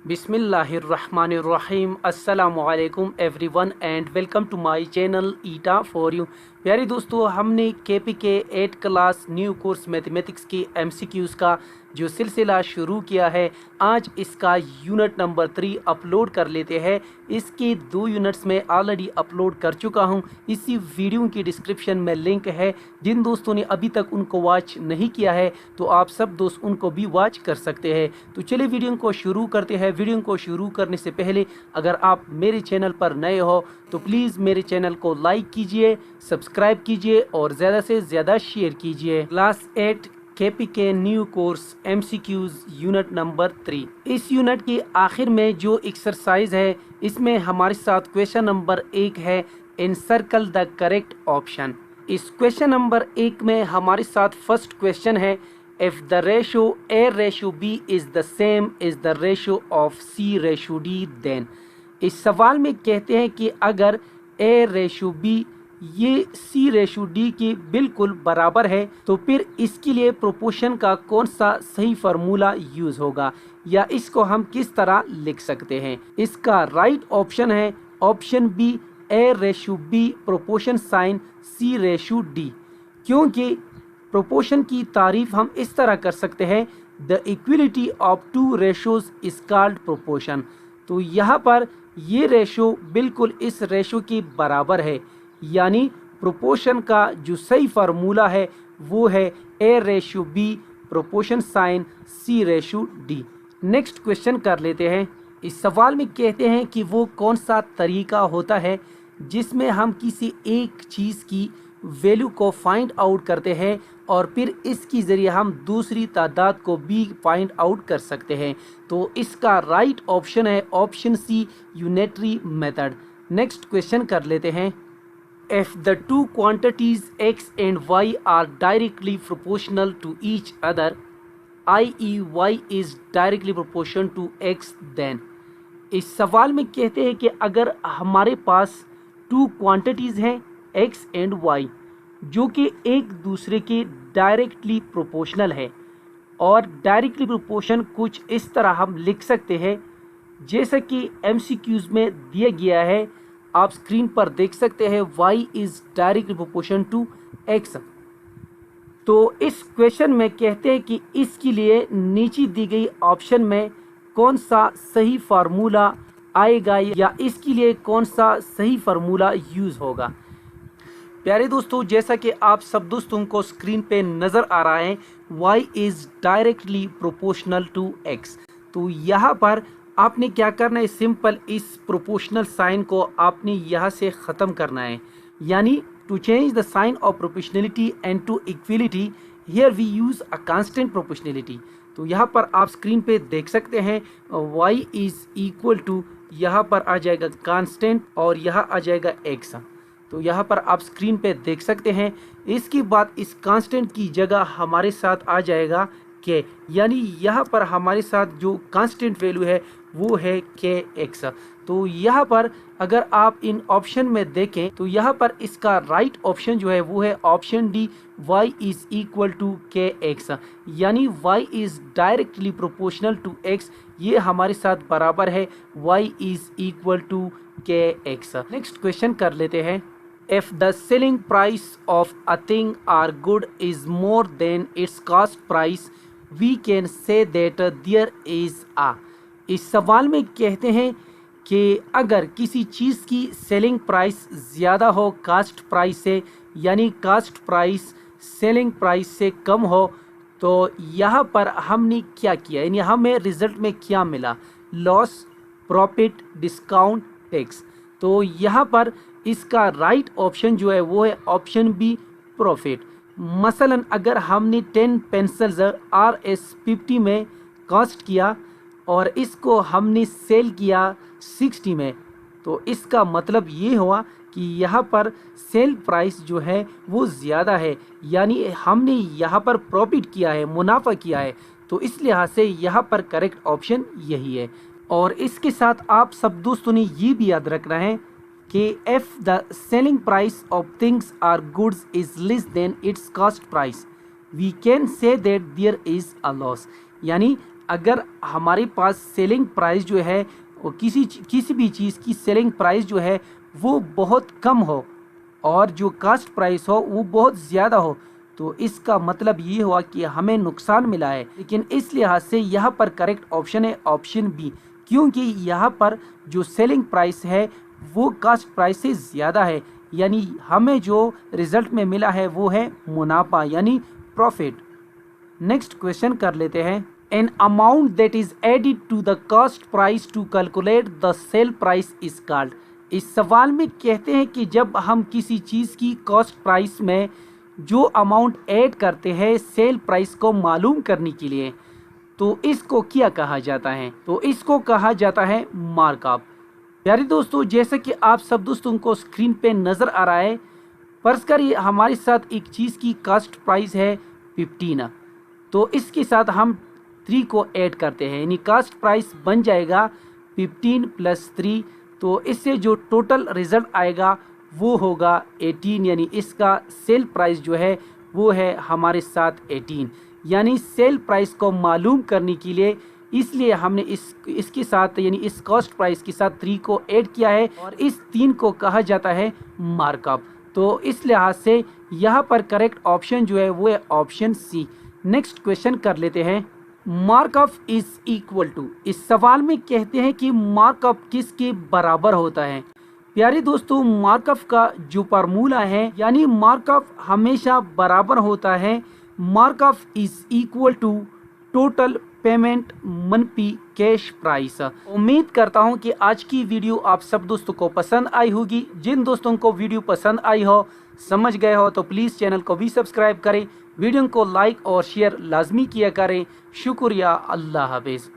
बिस्मिल्लाहिर्रहमानिर्रहीम अस्सलामु अलैकुम everyone and welcome to my channel ईटा फॉर यू। प्यारे दोस्तों, हमने KPK 8 class new course mathematics की MCQs का जो सिलसिला शुरू किया है, आज इसका यूनिट नंबर 3 अपलोड कर लेते हैं। इसके 2 यूनिट्स में ऑलरेडी अपलोड कर चुका हूं। इसी वीडियो की डिस्क्रिप्शन में लिंक है। जिन दोस्तों ने अभी तक उनको वॉच नहीं किया है तो आप सब दोस्त उनको भी वॉच कर सकते हैं। तो चलिए वीडियो को शुरू करते हैं। वीडियो को शुरू करने से पहले अगर आप मेरे चैनल पर नए हो तो प्लीज़ मेरे चैनल को लाइक कीजिए, सब्सक्राइब कीजिए और ज़्यादा से ज़्यादा शेयर कीजिए। Class 8 KPK new course MCQs unit number 3। इस यूनिट के आखिर में जो एक्सरसाइज है, इसमें हमारे साथ क्वेश्चन नंबर 1 है, एनसर्कल द करेक्ट ऑप्शन। इस क्वेश्चन नंबर 1 में हमारे साथ फर्स्ट क्वेश्चन है, if the ratio A/B is the same as the ratio of C/D then। इस सवाल में कहते हैं कि अगर A/B ये C/D के बिल्कुल बराबर है तो फिर इसके लिए प्रोपोर्शन का कौन सा सही फार्मूला यूज़ होगा, या इसको हम किस तरह लिख सकते हैं। इसका राइट ऑप्शन है option B, A/B proportion sign C/D। क्योंकि प्रोपोर्शन की तारीफ हम इस तरह कर सकते हैं, the equality of two ratios is called proportion. तो यहाँ पर ये रेशो बिल्कुल इस रेशो के बराबर है, यानी प्रोपोर्शन का जो सही फार्मूला है वो है A/B proportion sign C/D। Next question कर लेते हैं। इस सवाल में कहते हैं कि वो कौन सा तरीका होता है जिसमें हम किसी एक चीज़ की वैल्यू को फाइंड आउट करते हैं और फिर इसके ज़रिए हम दूसरी तादाद को भी फाइंड आउट कर सकते हैं। तो इसका राइट ऑप्शन है option C, unitary method. Next question कर लेते हैं। If the two quantities x and y are directly proportional to each other, i.e. y is directly proportional to x, then। इस सवाल में कहते हैं कि अगर हमारे पास 2 क्वांटिटीज़ हैं x एंड y जो कि एक दूसरे के डायरेक्टली प्रोपोर्शनल है, और डायरेक्टली प्रोपोर्शन कुछ इस तरह हम लिख सकते हैं जैसा कि MCQs में दिया गया है। आप स्क्रीन पर देख सकते हैं y is directly proportion to x। तो इस क्वेश्चन में कहते हैं कि इसके लिए नीचे दी गई ऑप्शन में कौन सा सही फार्मूला आएगा, या इसके लिए कौन सा सही फार्मूला यूज़ होगा। प्यारे दोस्तों, जैसा कि आप सब दोस्तों को स्क्रीन पे नज़र आ रहा है, y is directly proportional to x। तो यहाँ पर आपने क्या करना है, सिंपल इस प्रोपोर्शनल साइन को आपने यहाँ से ख़त्म करना है, यानी to change the sign of proportionality and to equality here we use a constant proportionality. तो यहाँ पर आप स्क्रीन पे देख सकते हैं y इज़ इक्वल टू, यहाँ पर आ जाएगा कांस्टेंट और यहाँ आ जाएगा x। तो यहाँ पर आप स्क्रीन पे देख सकते हैं। इसके बाद इस कांस्टेंट की जगह हमारे साथ आ जाएगा k, यानी यहाँ पर हमारे साथ जो कांस्टेंट वैल्यू है वो है kx। तो यहाँ पर अगर आप इन ऑप्शन में देखें तो यहाँ पर इसका राइट ऑप्शन जो है वो है option D, y is equal to kx, यानी y is directly proportional to x। ये हमारे साथ बराबर है y is equal to kx। Next question कर लेते हैं। If the selling price of a thing or good is more than its cost price, we can say that there is a। इस सवाल में कहते हैं कि अगर किसी चीज़ की सेलिंग प्राइस ज़्यादा हो कास्ट प्राइस से, यानी कास्ट प्राइस सेलिंग प्राइस से कम हो, तो यहाँ पर हमने क्या किया, यानी हमें रिज़ल्ट में क्या मिला, लॉस, प्रॉफिट, डिस्काउंट, टैक्स। तो यहाँ पर इसका राइट ऑप्शन जो है वो है ऑप्शन बी, प्रॉफिट। मसलन अगर हमने 10 पेंसिल्स RS50 में कॉस्ट किया और इसको हमने सेल किया 60 में, तो इसका मतलब ये हुआ कि यहाँ पर सेल प्राइस जो है वो ज़्यादा है, यानी हमने यहाँ पर प्रॉफिट किया है, मुनाफा किया है। तो इस लिहाज से यहाँ पर करेक्ट ऑप्शन यही है। और इसके साथ आप सब दोस्तों ने ये भी याद रखना है कि if the selling price of things or goods is less than its cost price, we can say that there is a loss। यानी अगर हमारे पास सेलिंग प्राइस जो है और किसी भी चीज़ की सेलिंग प्राइस जो है वो बहुत कम हो और जो कास्ट प्राइस हो वो बहुत ज़्यादा हो, तो इसका मतलब ये हुआ कि हमें नुकसान मिला है। लेकिन इस लिहाज से यहाँ पर करेक्ट ऑप्शन है ऑप्शन बी, क्योंकि यहाँ पर जो सेलिंग प्राइस है वो कास्ट प्राइस से ज़्यादा है, यानी हमें जो रिज़ल्ट में मिला है वो है मुनाफा यानी प्रॉफिट। नेक्स्ट क्वेश्चन कर लेते हैं। An amount that is added to the cost price to calculate the sell price is called. इस सवाल में कहते हैं कि जब हम किसी चीज़ की कॉस्ट प्राइस में जो अमाउंट ऐड करते हैं सेल प्राइस को मालूम करने के लिए, तो इसको क्या कहा जाता है? तो इसको कहा जाता है मार्कअप। प्यारे दोस्तों, जैसे कि आप सब दोस्तों को स्क्रीन पे नज़र आ रहा है, फर्ज करिए हमारे साथ एक चीज़ की कॉस्ट प्राइस है 15, तो इसके साथ हम 3 को ऐड करते हैं, यानी कास्ट प्राइस बन जाएगा 15 + 3, तो इससे जो टोटल रिज़ल्ट आएगा वो होगा 18, यानी इसका सेल प्राइस जो है वो है हमारे साथ 18। यानी सेल प्राइस को मालूम करने के लिए इसलिए हमने इसके साथ यानी इस कॉस्ट प्राइस के साथ 3 को ऐड किया है और इस 3 को कहा जाता है मार्कअप। तो इस लिहाज से यहाँ पर करेक्ट ऑप्शन जो है वो है ऑप्शन सी। नेक्स्ट क्वेश्चन कर लेते हैं। मार्कअप इज इक्वल टू, इस सवाल में कहते हैं कि मार्कअप किसके बराबर होता है? प्यारे दोस्तों, मार्कअप का जो फार्मूला है यानी मार्कअप हमेशा बराबर होता है markup is equal to total payment मनपी कैश प्राइस। उम्मीद करता हूं कि आज की वीडियो आप सब दोस्तों को पसंद आई होगी। जिन दोस्तों को वीडियो पसंद आई हो, समझ गए हो, तो प्लीज़ चैनल को भी सब्सक्राइब करें, वीडियो को लाइक और शेयर लाजमी किया करें। शुक्रिया, अल्लाह हाफिज़।